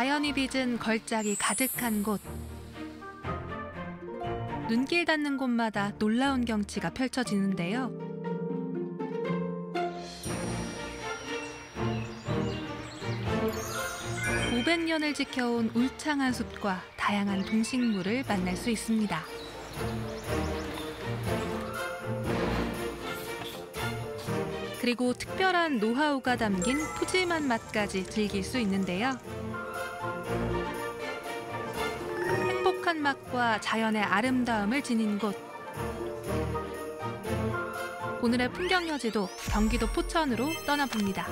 자연이 빚은 걸작이 가득한 곳. 눈길 닿는 곳마다 놀라운 경치가 펼쳐지는데요. (500) 년을 지켜온 울창한 숲과 다양한 동식물을 만날 수 있습니다. 그리고 특별한 노하우가 담긴 푸짐한 맛까지 즐길 수 있는데요. 행복한 맛과 자연의 아름다움을 지닌 곳. 오늘의 풍경여지도 경기도 포천으로 떠나봅니다.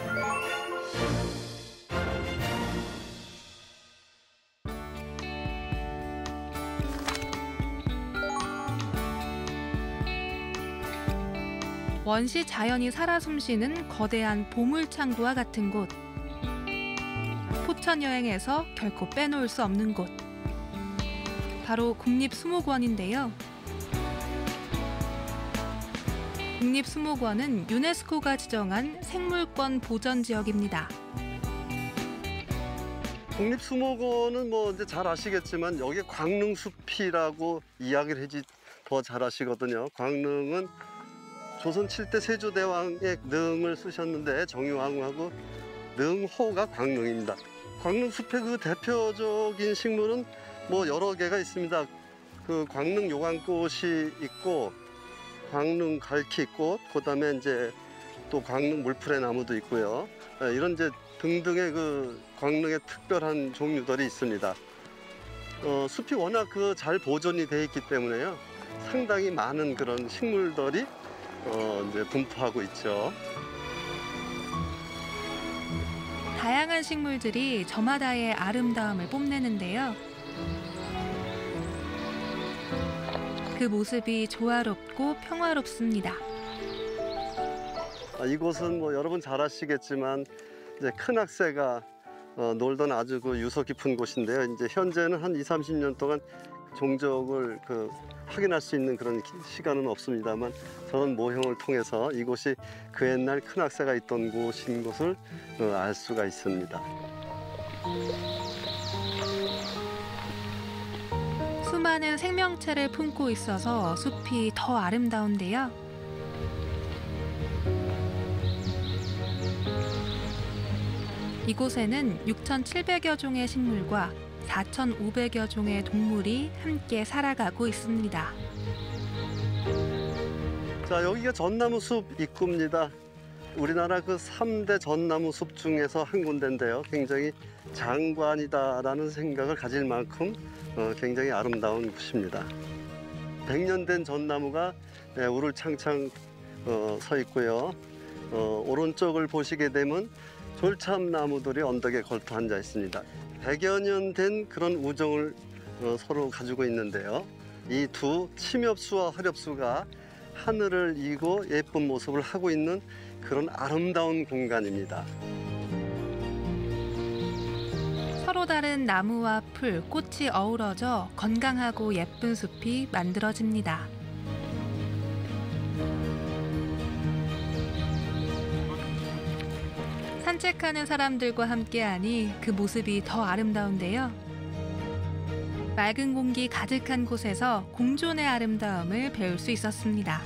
원시 자연이 살아 숨쉬는 거대한 보물창고와 같은 곳. 포천 여행에서 결코 빼놓을 수 없는 곳. 바로 국립수목원인데요. 국립수목원은 유네스코가 지정한 생물권 보전 지역입니다. 국립수목원은 뭐 이제 잘 아시겠지만 여기 광릉숲이라고 이야기를 해지 더 잘 아시거든요. 광릉은 조선 7대 세조대왕의 능을 쓰셨는데 정유왕후하고 능호가 광릉입니다. 광릉숲의 그 대표적인 식물은 뭐 여러 개가 있습니다. 그 광릉 요강꽃이 있고 광릉 갈퀴꽃, 그다음에 이제 또 광릉 물풀의 나무도 있고요. 이런 이제 등등의 그 광릉의 특별한 종류들이 있습니다. 숲이 워낙 그 잘 보존이 돼 있기 때문에요. 상당히 많은 그런 식물들이 이제 분포하고 있죠. 다양한 식물들이 저마다의 아름다움을 뽐내는데요. 그 모습이 조화롭고 평화롭습니다. 이곳은 뭐 여러분 잘 아시겠지만 이제 큰 악새가 놀던 아주 그 유서 깊은 곳인데요. 이제 현재는 한 20-30년 동안 종적을 확인할 수 있는 그런 시간은 없습니다만 저는 모형을 통해서 이곳이 그 옛날 큰 악새가 있던 곳인 것을 알 수가 있습니다. 수많은 생명체를 품고 있어서 숲이 더 아름다운데요. 이곳에는 6,700여 종의 식물과 4,500여 종의 동물이 함께 살아가고 있습니다. 자, 여기가 전나무 숲 입구입니다. 우리나라 그 3대 전나무 숲 중에서 한 군데인데요. 굉장히 장관이다라는 생각을 가질 만큼 굉장히 아름다운 곳입니다. 100년 된 전나무가 우르창창 서 있고요. 오른쪽을 보시게 되면 졸참나무들이 언덕에 걸터 앉아 있습니다. 100여 년 된 그런 우정을 서로 가지고 있는데요. 이 두 침엽수와 화렵수가 하늘을 이고 예쁜 모습을 하고 있는 그런 아름다운 공간입니다. 서로 다른 나무와 풀, 꽃이 어우러져 건강하고 예쁜 숲이 만들어집니다. 산책하는 사람들과 함께하니 그 모습이 더 아름다운데요. 맑은 공기 가득한 곳에서 공존의 아름다움을 배울 수 있었습니다.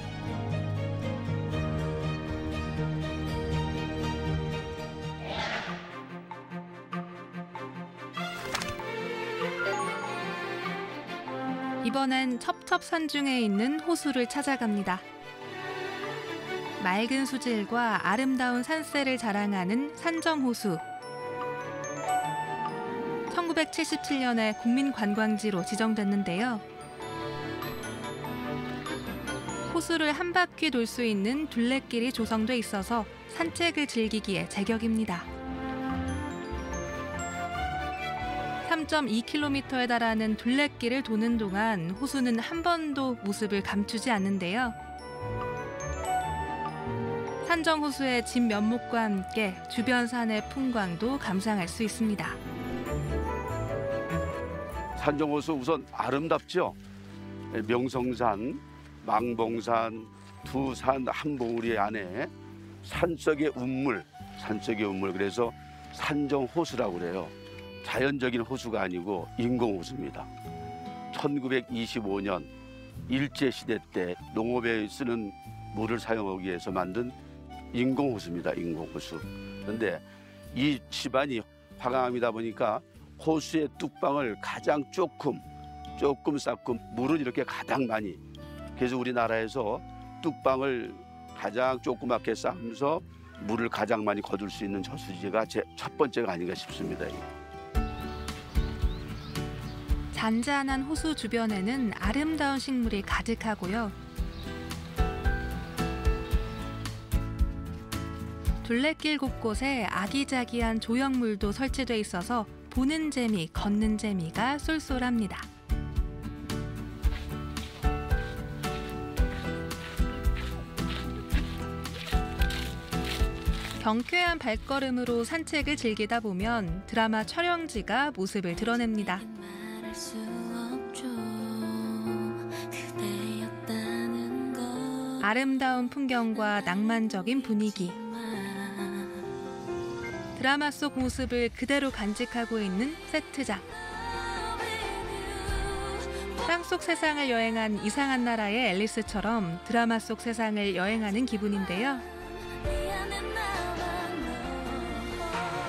이번엔 첩첩산중에 있는 호수를 찾아갑니다. 맑은 수질과 아름다운 산세를 자랑하는 산정호수. 1977년에 국민관광지로 지정됐는데요. 호수를 한 바퀴 돌 수 있는 둘레길이 조성돼 있어서 산책을 즐기기에 제격입니다. 3.2km에 달하는 둘레길을 도는 동안 호수는 한 번도 모습을 감추지 않는데요. 산정호수의 진 면목과 함께 주변 산의 풍광도 감상할 수 있습니다. 산정호수 우선 아름답죠. 명성산, 망봉산 두 산 한 봉우리 안에 산속의 운물 그래서 산정호수라고 그래요. 자연적인 호수가 아니고 인공호수입니다. 1925년 일제시대 때 농업에 쓰는 물을 사용하기 위해서 만든 인공호수입니다. 인공호수. 그런데 이 집안이 화강암이다 보니까 호수의 뚝방을 가장 조금 쌓고 물은 이렇게 가장 많이. 그래서 우리나라에서 뚝방을 가장 조그맣게 쌓으면서 물을 가장 많이 거둘 수 있는 저수지가 제 첫 번째가 아닌가 싶습니다. 잔잔한 호수 주변에는 아름다운 식물이 가득하고요. 둘레길 곳곳에 아기자기한 조형물도 설치돼 있어서 보는 재미, 걷는 재미가 쏠쏠합니다. 경쾌한 발걸음으로 산책을 즐기다 보면 드라마 촬영지가 모습을 드러냅니다. 아름다운 풍경과 낭만적인 분위기. 드라마 속 모습을 그대로 간직하고 있는 세트장. 땅속 세상을 여행한 이상한 나라의 앨리스처럼 드라마 속 세상을 여행하는 기분인데요.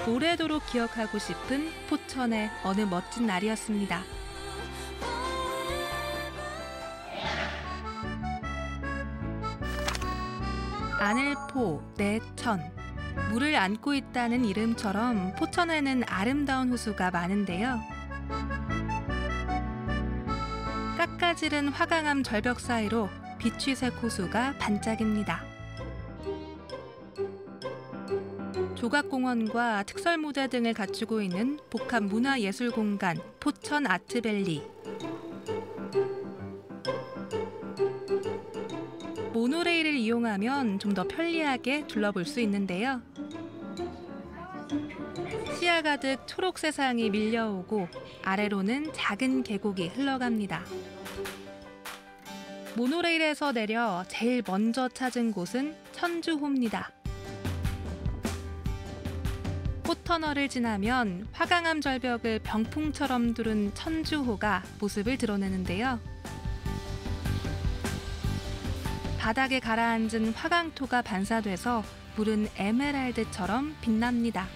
오래도록 기억하고 싶은 포천의 어느 멋진 날이었습니다. 아늘포, 내천. 물을 안고 있다는 이름처럼 포천에는 아름다운 호수가 많은데요. 깎아지른 화강암 절벽 사이로 빛취색 호수가 반짝입니다. 조각공원과 특설무대 등을 갖추고 있는 복합문화예술공간 포천 아트밸리. 모노레일을 이용하면 좀 더 편리하게 둘러볼 수 있는데요. 시야 가득 초록 세상이 밀려오고 아래로는 작은 계곡이 흘러갑니다. 모노레일에서 내려 제일 먼저 찾은 곳은 천주호입니다. 꽃터널을 지나면 화강암 절벽을 병풍처럼 두른 천주호가 모습을 드러내는데요. 바닥에 가라앉은 화강토가 반사돼서 물은 에메랄드처럼 빛납니다.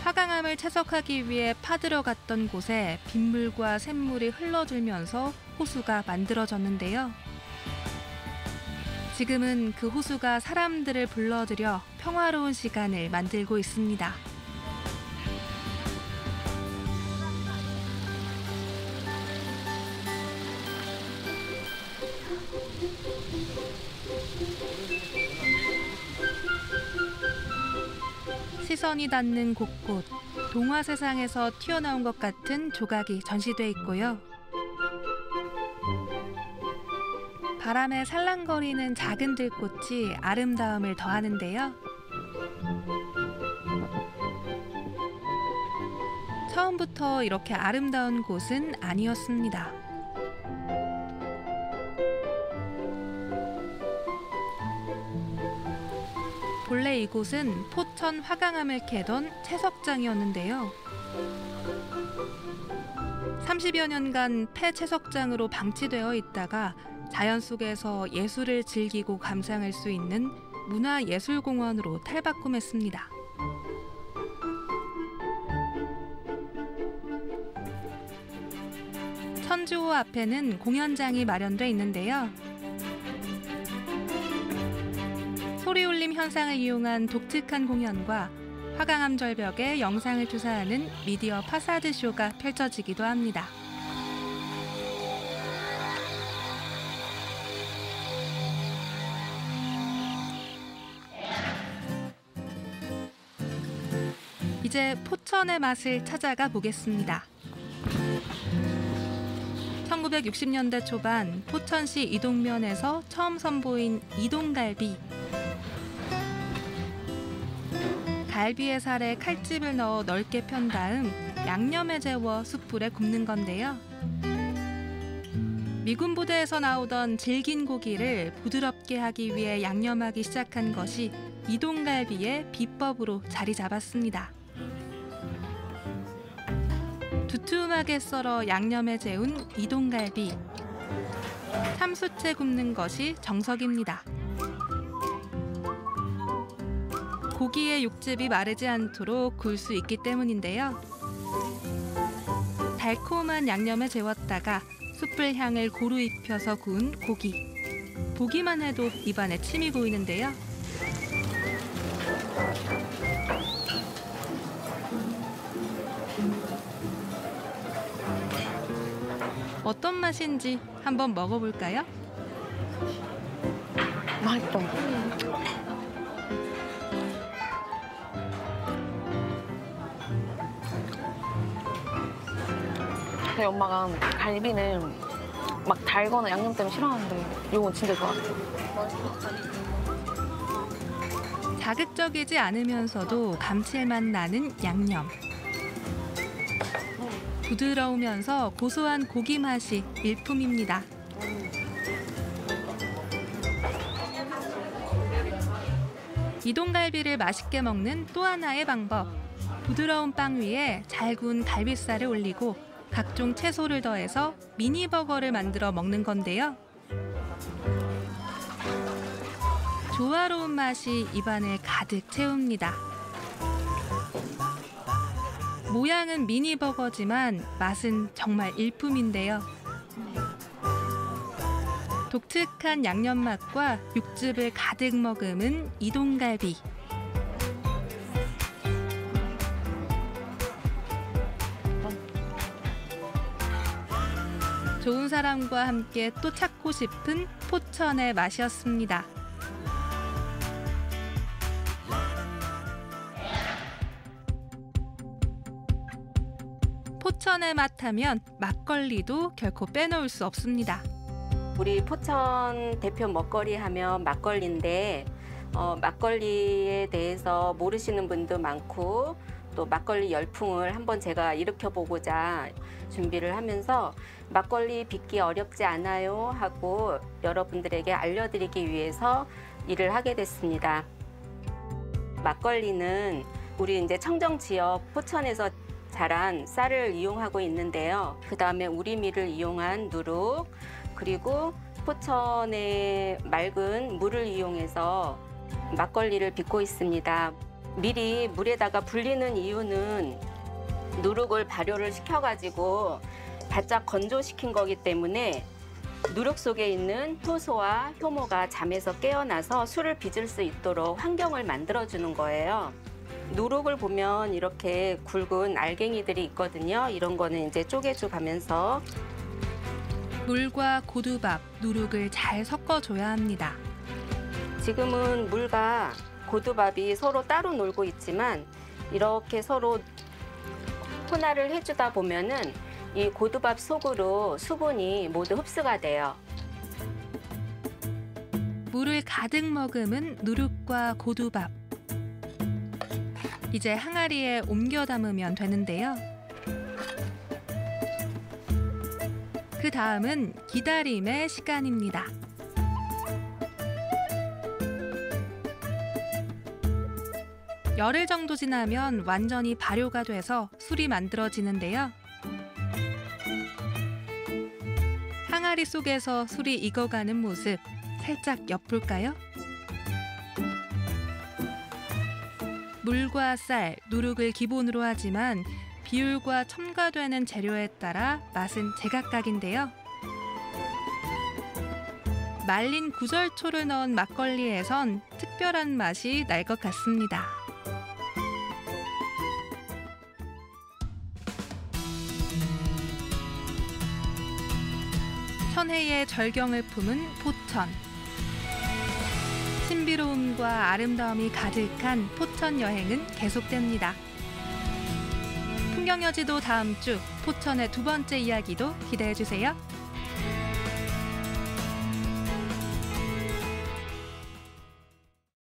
화강암을 채석하기 위해 파들어 갔던 곳에 빗물과 샘물이 흘러들면서 호수가 만들어졌는데요. 지금은 그 호수가 사람들을 불러들여 평화로운 시간을 만들고 있습니다. 시선이 닿는 곳곳, 동화 세상에서 튀어나온 것 같은 조각이 전시돼 있고요. 바람에 살랑거리는 작은 들꽃이 아름다움을 더하는데요. 처음부터 이렇게 아름다운 곳은 아니었습니다. 본래 이곳은 포천 화강암을 캐던 채석장이었는데요. 30여 년간 폐채석장으로 방치되어 있다가 자연 속에서 예술을 즐기고 감상할 수 있는 문화예술공원으로 탈바꿈했습니다. 천주호 앞에는 공연장이 마련돼 있는데요. 소리울림 현상을 이용한 독특한 공연과 화강암 절벽의 영상을 투사하는 미디어 파사드 쇼가 펼쳐지기도 합니다. 이제 포천의 맛을 찾아가 보겠습니다. 1960년대 초반 포천시 이동면에서 처음 선보인 이동갈비. 갈비의 살에 칼집을 넣어 넓게 편 다음 양념에 재워 숯불에 굽는 건데요. 미군 부대에서 나오던 질긴 고기를 부드럽게 하기 위해 양념하기 시작한 것이 이동갈비의 비법으로 자리 잡았습니다. 두툼하게 썰어 양념에 재운 이동갈비. 참숯에 굽는 것이 정석입니다. 고기의 육즙이 마르지 않도록 구울 수 있기 때문인데요. 달콤한 양념에 재웠다가 숯불 향을 고루 입혀서 구운 고기. 보기만 해도 입안에 침이 고이는데요. 어떤 맛인지 한번 먹어볼까요? 맛있어. 저희 엄마가 갈비는 막 달거나 양념 때문에 싫어하는데 이건 진짜 좋아요. 자극적이지 않으면서도 감칠맛 나는 양념. 부드러우면서 고소한 고기 맛이 일품입니다. 이동갈비를 맛있게 먹는 또 하나의 방법. 부드러운 빵 위에 잘 구운 갈비살을 올리고 각종 채소를 더해서 미니버거를 만들어 먹는 건데요. 조화로운 맛이 입안을 가득 채웁니다. 모양은 미니버거지만 맛은 정말 일품인데요. 독특한 양념 맛과 육즙을 가득 머금은 이동갈비. 좋은 사람과 함께 또 찾고 싶은 포천의 맛이었습니다. 포천의 맛 하면 막걸리도 결코 빼놓을 수 없습니다. 우리 포천 대표 먹거리 하면 막걸리인데 막걸리에 대해서 모르시는 분도 많고 또 막걸리 열풍을 한번 제가 일으켜보고자 준비를 하면서 막걸리 빚기 어렵지 않아요 하고 여러분들에게 알려드리기 위해서 일을 하게 됐습니다. 막걸리는 우리 이제 청정 지역 포천에서 자란 쌀을 이용하고 있는데요. 그 다음에 우리밀을 이용한 누룩, 그리고 포천의 맑은 물을 이용해서 막걸리를 빚고 있습니다. 밀이 물에다가 불리는 이유는 누룩을 발효를 시켜가지고 바짝 건조시킨 거기 때문에 누룩 속에 있는 효소와 효모가 잠에서 깨어나서 술을 빚을 수 있도록 환경을 만들어주는 거예요. 누룩을 보면 이렇게 굵은 알갱이들이 있거든요. 이런 거는 이제 쪼개줘 가면서 물과 고두밥, 누룩을 잘 섞어줘야 합니다. 지금은 물과 고두밥이 서로 따로 놀고 있지만 이렇게 서로 혼합을 해주다 보면은 이 고두밥 속으로 수분이 모두 흡수가 돼요. 물을 가득 머금은 누룩과 고두밥. 이제 항아리에 옮겨 담으면 되는데요. 그 다음은 기다림의 시간입니다. 열흘 정도 지나면 완전히 발효가 돼서 술이 만들어지는데요. 항아리 속에서 술이 익어가는 모습 살짝 엿볼까요? 물과 쌀, 누룩을 기본으로 하지만 비율과 첨가되는 재료에 따라 맛은 제각각인데요. 말린 구절초를 넣은 막걸리에선 특별한 맛이 날 것 같습니다. 천혜의 절경을 품은 포천. 신비로움과 아름다움이 가득한 포천 여행은 계속됩니다. 풍경여지도 다음 주 포천의 두 번째 이야기도 기대해 주세요.